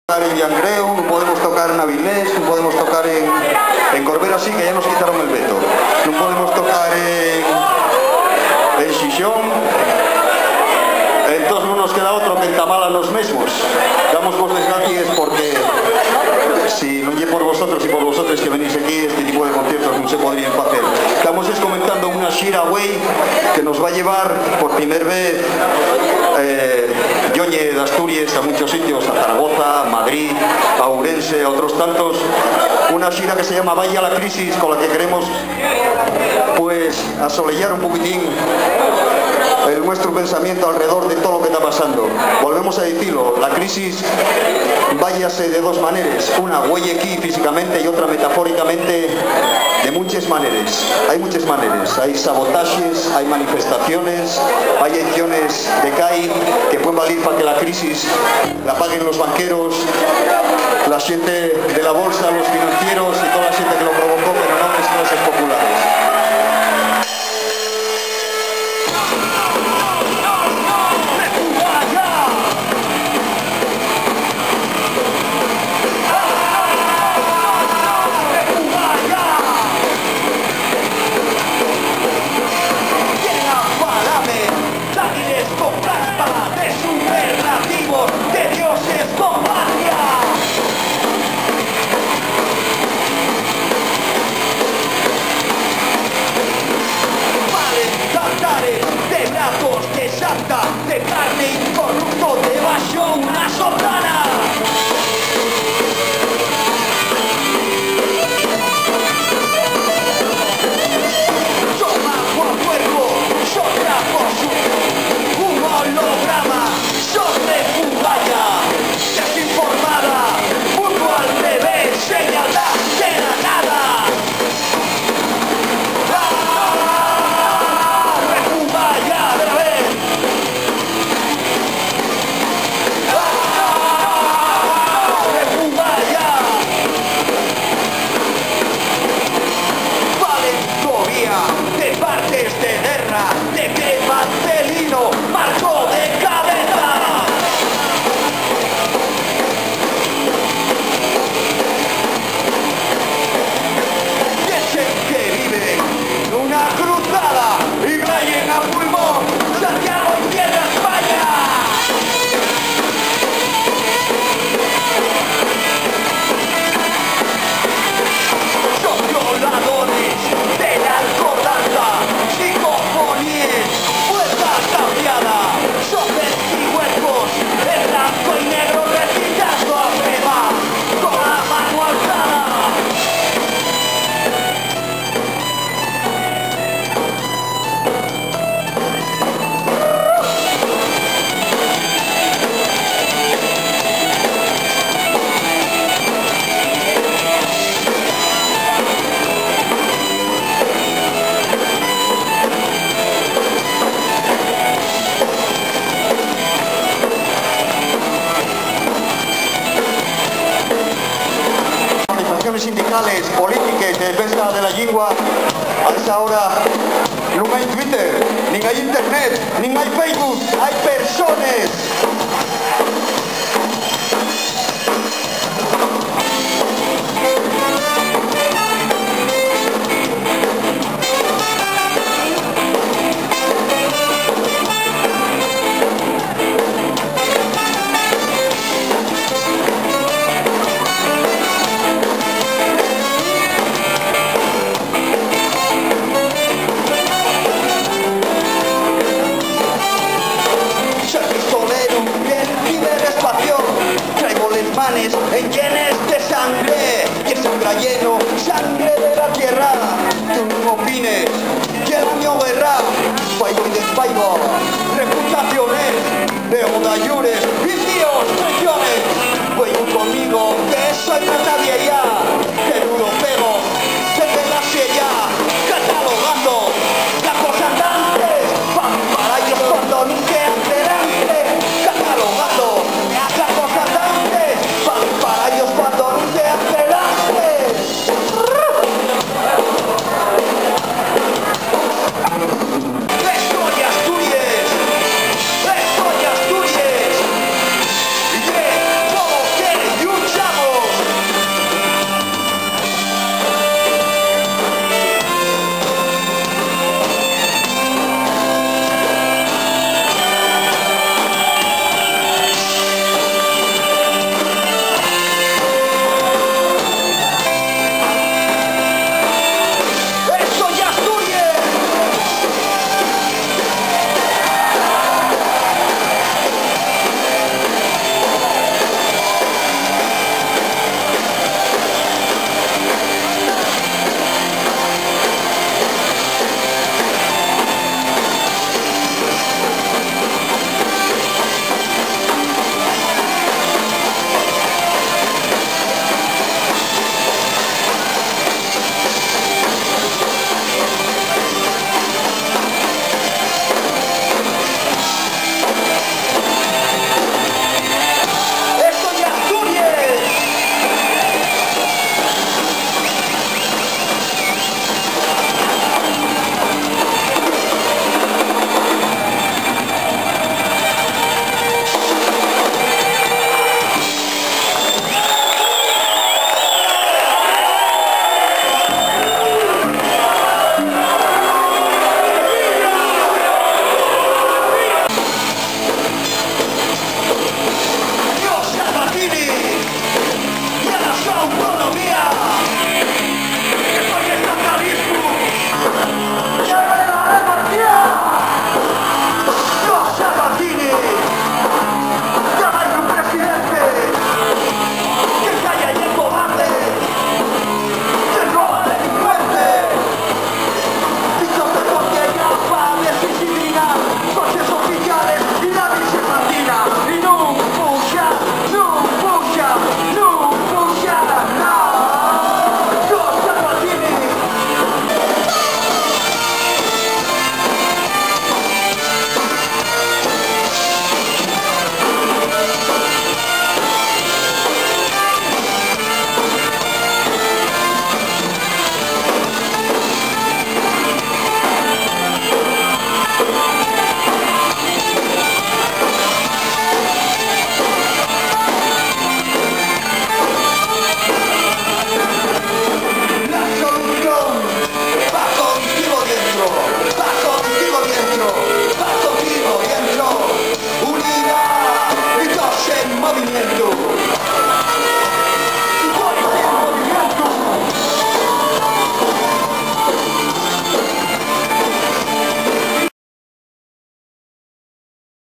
tocar en Llangreu, no podemos tocar en Avilés, no podemos tocar en Corbera, sí, que ya nos quitaron el veto. No podemos tocar en Xixón. Entonces no nos queda otro que entamar a los mesmos. Damos vos desgracias porque si no es por vosotros y por vosotros que venís aquí, este tipo de conciertos no se podrían hacer. Estamos comentando una Shira Way que nos va a llevar por primera vez Yoñe de Asturias a muchos sitios, a Zaragoza, a Madrid, a Ourense, a otros tantos. Una gira que se llama Vaya la Crisis, con la que queremos pues asolear un poquitín nuestro pensamiento alrededor de todo lo que está pasando. Volvemos a decirlo, la crisis váyase de dos maneras, una huelle aquí físicamente y otra metafóricamente de muchas maneras. Hay muchas maneras, hay sabotajes, hay manifestaciones, hay acciones de CAI que pueden valer para que la crisis la paguen los banqueros, la gente de la bolsa, los financieros y toda la gente que lo provocó, pero no las clases populares. de carne incorrupto debajo una sotana. Toma por cuerpo, sobra por su un holograma, sobre fugalla, desinformada, mundo al revés, señalada de la nada. Sindicales, políticas, de defensa de la lengua, a esa hora no hay Twitter, ni hay internet, ni hay Facebook, hay personas. En llenes de sangre, y el sangre lleno, sangre de la tierra. Tú no opines que el año guerra, paigo y despaigo, reputaciones de odayures, vicios, millones.